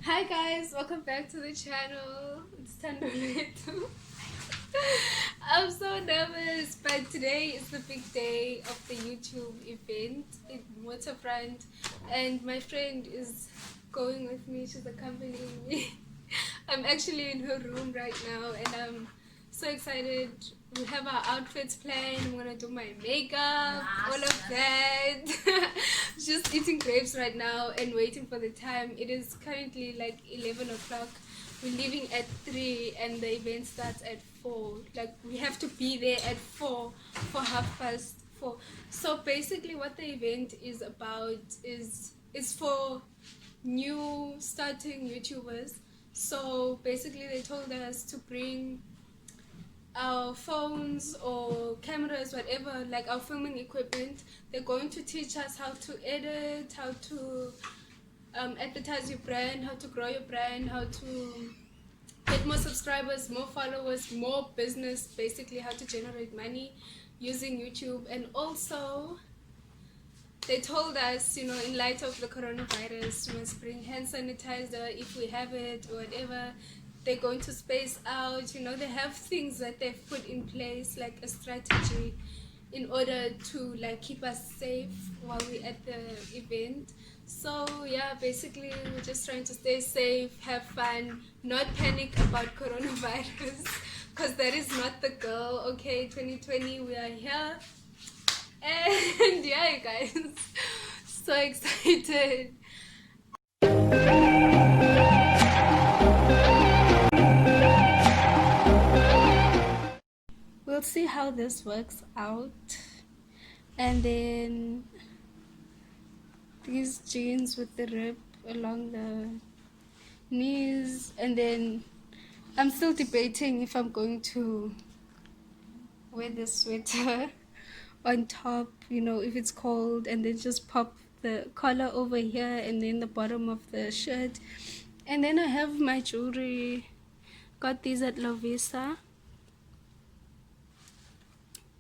Hi guys, welcome back to the channel. It's Thandolwethu. I'm so nervous, but today is the big day of the YouTube event in Waterfront, and my friend is going with me. She's accompanying me. I'm actually in her room right now, and I'm so excited. We have our outfits planned. I'm gonna do my makeup, all of that. Just eating grapes right now and waiting for the time. It is currently like 11 o'clock. We're leaving at 3 and the event starts at 4. Like we have to be there at 4 for 4:30. So basically what the event is about is for new starting YouTubers. So basically they told us to bring our phones or cameras, whatever, like our filming equipment. They're going to teach us how to edit, how to advertise your brand, how to grow your brand, how to get more subscribers, more followers, more business, basically how to generate money using YouTube. And also they told us, in light of the coronavirus, we must bring hand sanitizer if we have it or whatever. They're going to space out, they have things that they've put in place, like a strategy in order to like keep us safe while we're at the event. So yeah, basically we're just trying to stay safe, have fun, not panic about coronavirus, because that is not the goal. Okay, 2020, we are here. And yeah, you guys, so excited. We'll see how this works out. And then these jeans with the rip along the knees. And then I'm still debating if I'm going to wear this sweater on top, if it's cold, and then just pop the collar over here and then the bottom of the shirt. And then I have my jewelry. Got these at Lovisa.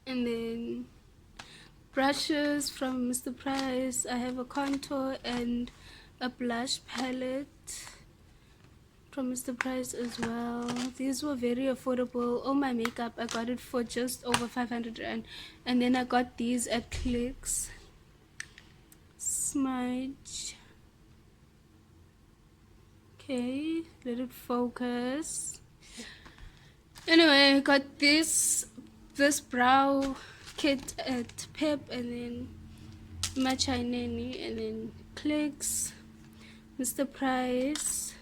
And then brushes from Mr. Price. I have a contour and a blush palette from Mr. Price as well. These were very affordable. All my makeup, I got it for just over 500 rand. And then I got these at Clicks. Smudge. Okay, let it focus. Anyway, I got this brow kit at Pep, and then Machineni, and then Clicks, Mr. Price.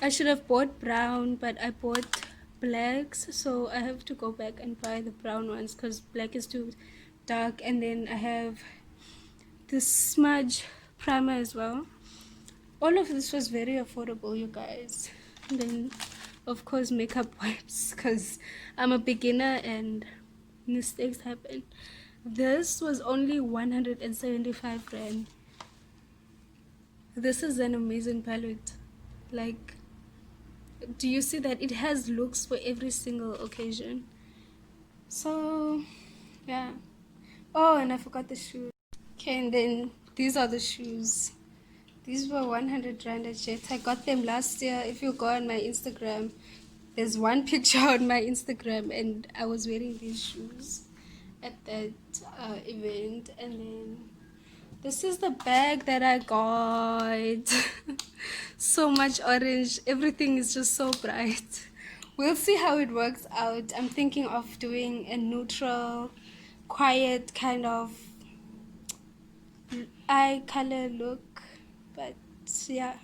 I should have bought brown, but I bought blacks, so I have to go back and buy the brown ones because black is too dark. And then I have this smudge primer as well. All of this was very affordable, you guys. And then of course makeup wipes, because I'm a beginner and mistakes happen. This was only 175 rand. This is an amazing palette. Like, do you see that it has looks for every single occasion? So yeah. Oh, and I forgot the shoes. Okay, and then these are the shoes. These were 100 rand at Jet. I got them last year. If you go on my Instagram, there's one picture on my Instagram, and I was wearing these shoes at that event. And then this is the bag that I got. So much orange. Everything is just so bright. We'll see how it works out. I'm thinking of doing a neutral, quiet kind of eye color look. But yeah.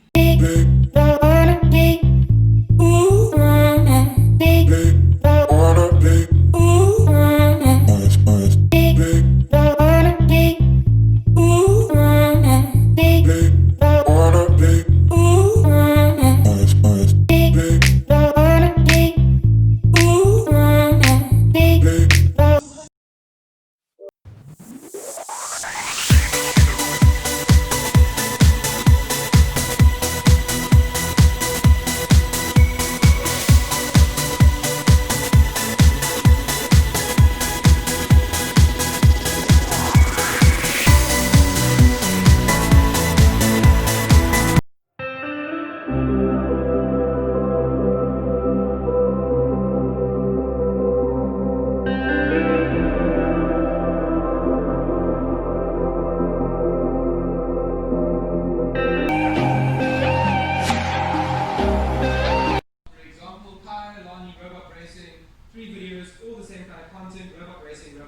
Three videos, all the same kind of content, robot racing,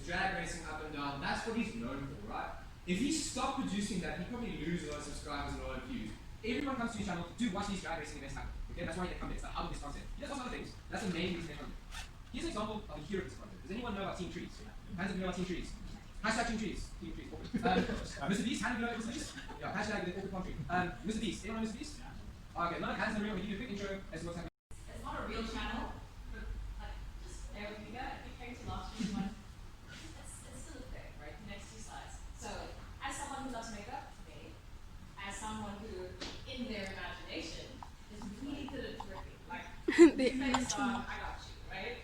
drag racing up and down. That's what he's known for, right? If he stopped producing that, he'd probably lose a lot of subscribers and a lot of views. Everyone comes to his channel to watch these drag racing events happen. Okay, that's why they come. It's out of this content. He does lots of other things. That's the main reason they come. Here's an example of a hero of this content. Does anyone know about Team Trees? Hands up, you know about Team Trees. Hashtag Team Trees. Team Trees. Mr. Beast, hand up, you know about Mr. Beast? Yeah, hashtag the Orchid Palm Tree. Mr. Beast. Anyone know Mr. Beast? Okay, none of hands in the room. We give you a quick intro as to what's happening. It's not a real channel, but like, just bear with me. It came to last year's one. It's still a thing, right? The next two slides. So, as someone who loves makeup, me, as someone who, in their imagination, is really good at dripping. Like, next song, I got you, right?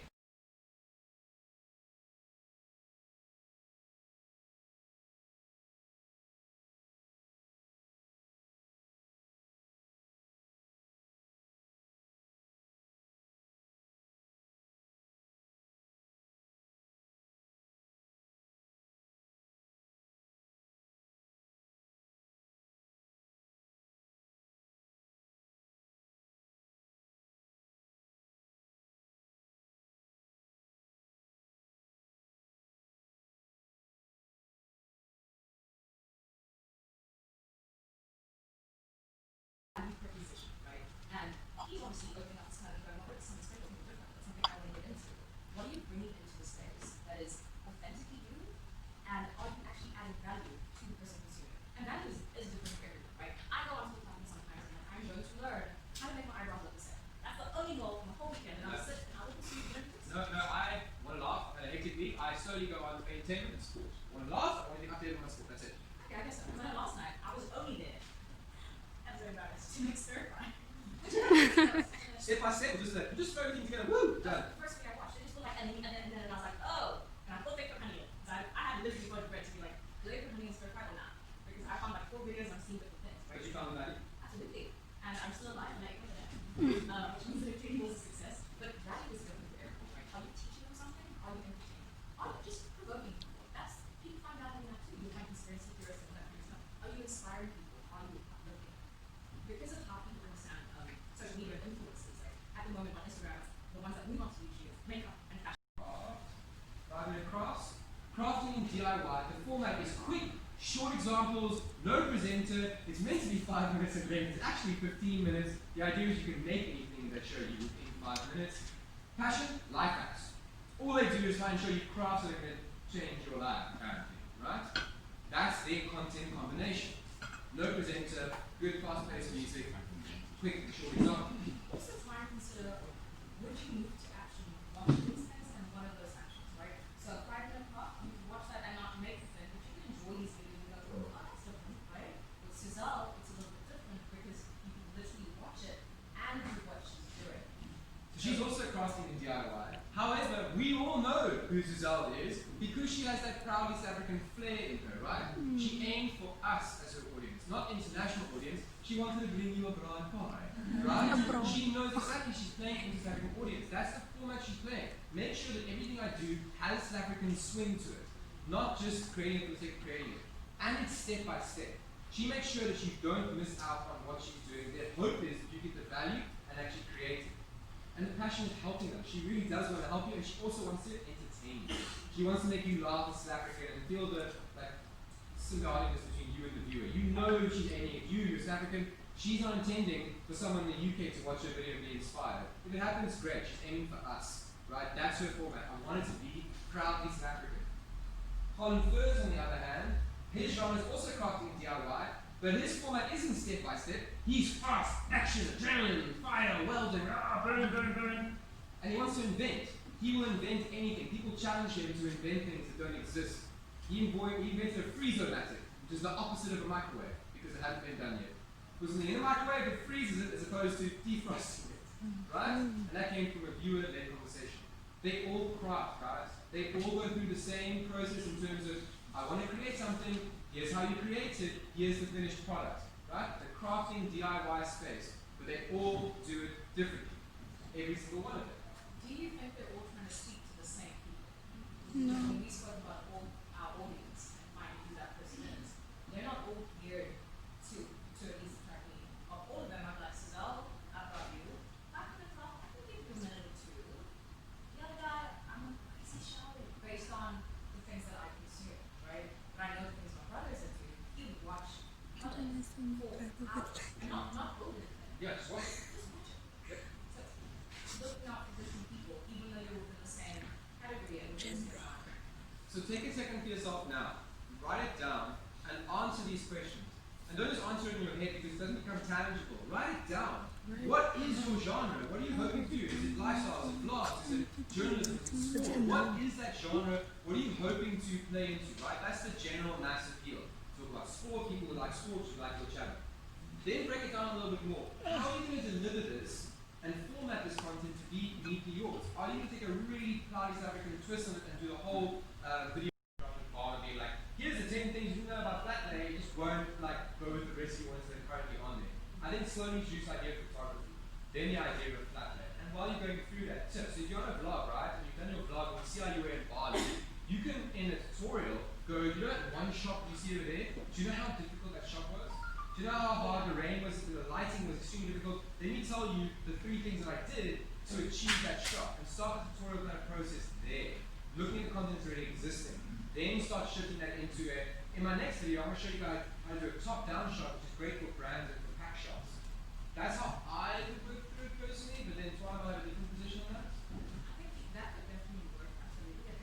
Preposition, right? And he's obviously opening up this kind of going, well, it's something different, that's something I want to get into. What are you bringing into the space that is authentically you, and are you actually adding value to the person consuming? And value is different for everyone, right? I go onto the platform sometimes and I'm going to learn how to make my eyebrows look the same. That's the only goal from the whole weekend, and I'll sit and I'll look at you. No, I want to laugh. At a hectic week, I slowly go on entertainment and sport. Want to laugh? I want to be updated on my sport. That's it. Okay, I guess so. Because I know last night, I was only there. I'm so embarrassed to make stir fry. Step by step, just throw everything together. Woo! Done. The first thing I watched, it just looked like, and then I was like, oh, and I thought they put honey in it. So I had literally gone to bread to be like, do they put honey in stir fry or not? Because I found like 4 videos, I've seen different things. Right? But you found that? Absolutely. And I'm still alive and I ate it. Which means that it clearly was a success. But value is different for everyone, right? Are you teaching them something? Are you entertaining? Are you just provoking people? That's, people find value in that too. You find conspiracy theorists and that kind of stuff. Are you inspiring people? Are you uplifting? Because of how people understand social media influences, like at the moment on Instagram, the ones that move on to YouTube, makeup and fashion. 5-minute crafts. Crafting in DIY. The format is quick, short examples, no presenter. It's meant to be 5 minutes in length. It's actually 15 minutes. The idea is you can make anything that show you within 5 minutes. Passion, life hacks. All they do is try and show you crafts that are going to change your life, apparently, right? That's their content combination. No presenter, good fast-paced music, quick and short example. Also try and consider, would you move to action watch these things and one of those actions, right? So 5-minute craft, you can watch that and not make the thing, but you can enjoy these videos and go, oh, that's different, right? With Suzelle, it's a little bit different because you can literally watch it and do what she's doing. So she's also crafting in DIY. However, we all know who Suzelle is because she has that proud East African flair in her, right? She aimed for us as her audience, not international audience. She wanted to bring you a broad pie, right? She knows exactly she's playing for East African audience. That's the format she's playing. Make sure that everything I do has East African swing to it, not just creating it for the sake of creating it. And it's step by step. She makes sure that you don't miss out on what she's doing. The hope is that you get the value and actually create it. And the passion is helping them. She really does want to help you, and she also wants to entertain you. She wants to make you laugh as South African and feel the symbioticness between you and the viewer. You know she's aiming at you, you're South African. She's not intending for someone in the UK to watch her video and be inspired. If it happens, great. She's aiming for us, right? That's her format. I want it to be proudly South African. Colin Furs, on the other hand, his genre is also crafting DIY, but his format isn't step by step. He's fast, action, adrenaline, fire, welding, burn. And he wants to invent. He will invent anything. People challenge him to invent things that don't exist. He invented a freezer-matic, which is the opposite of a microwave, because it hadn't been done yet. Because in the microwave, it freezes it as opposed to defrosting it, right? And that came from a viewer-led conversation. They all craft, guys. They all go through the same process in terms of, I want to create something, here's how you create it, here's the finished product, right? The crafting DIY space. but they all do it differently. Every single one of them. Do you think they're all trying to speak to the same people? No. When we spoke about all our audience and finding who that person is, they're not all geared to at least attract me. Of all of them, I'm like, Suzelle, I've got you. I can give you a minute or two. The other guy, I'm a crazy shy based on the things that I consume, right? But I know the things my brother said to me. He would watch for hours and not hold it. Yeah, just watch it. Just watch it. So looking out for different people, even though you're within the same category and within the same genre. So take a second for yourself now, write it down, and answer these questions. And don't just answer it in your head because it doesn't become tangible. Write it down. What is your genre? What are you hoping to do? Is it lifestyle? Is it vlogs? Is it journalism? Is it sport? What is that genre? What are you hoping to play into? Right? That's the general mass appeal. Talk about sport, people who like sports, who like your channel. Then break it down a little bit more. How are you going to deliver this and format this content to be uniquely yours? Are you going to take a really cloudy South African twist on it and do the whole video and be like, here's the 10 things you know about flat lay, you just won't like go with the rest of the ones that are currently on there. I think slowly introduce the idea of photography, then the idea of flat lay. And while you're going through that, so if you're on a vlog, right, and you've done your vlog and you see how you wear in Bali, you can in a tutorial go, you know that one shot you see over there? Do you know how difficult that shot was? Do you know how hard the rain was, the lighting was extremely difficult? Let me tell you the 3 things that I did to achieve that shot. And start the tutorial kind of process there. Looking at the content that's already existing. Then start shifting that into it. In my next video, I'm going to show you guys how to do a top-down shot, which is great for brands and for pack shots. That's how I would work through it personally, but then Twan will have a different position on that. I think that would definitely work. Absolutely. I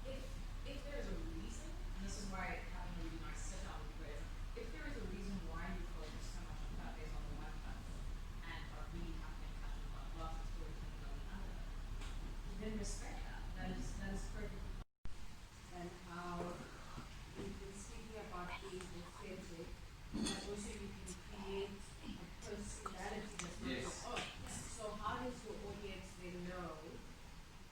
think if there is a reason, and this is why having a really nice sit down would be great. If there is a reason why you focus so much on that based on the one platform and are really happening passionate about lots of storytelling on the other, then respect that. That is perfectly fine. And how we've been speaking about being authentic, and also you can create a personality that's not Yes. your own. So how does your audience then know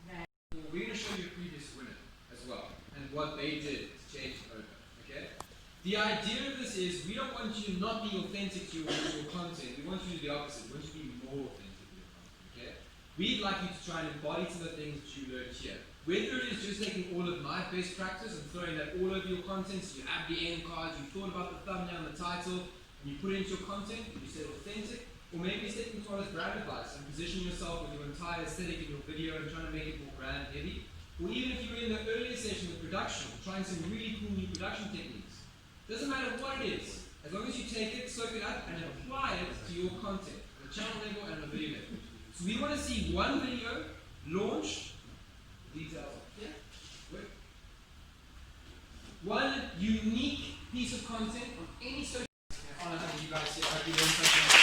that? Well, we're going to show you a previous winner as well, and what they did to change it over, okay? The idea of this is, we don't want you to not be authentic to your content, we want you to do the opposite, we want you to be more authentic to your content, okay? We'd like you to try and embody some of the things that you learned here. Whether it is just taking all of my best practice and throwing that all over your content, so you have the end cards, you thought about the thumbnail and the title, and you put it into your content, and you say authentic, or maybe it's taking Twala's brand advice and positioning yourself with your entire aesthetic in your video and trying to make it more brand heavy. Or even if you were in the earlier session with production, trying some really cool new production techniques. Doesn't matter what it is, as long as you take it, soak it up, and apply it to your content, on the channel level and on the video level. So we want to see one video launched, details here, one unique piece of content on any social media. I want to have you guys see. I hope you learned something.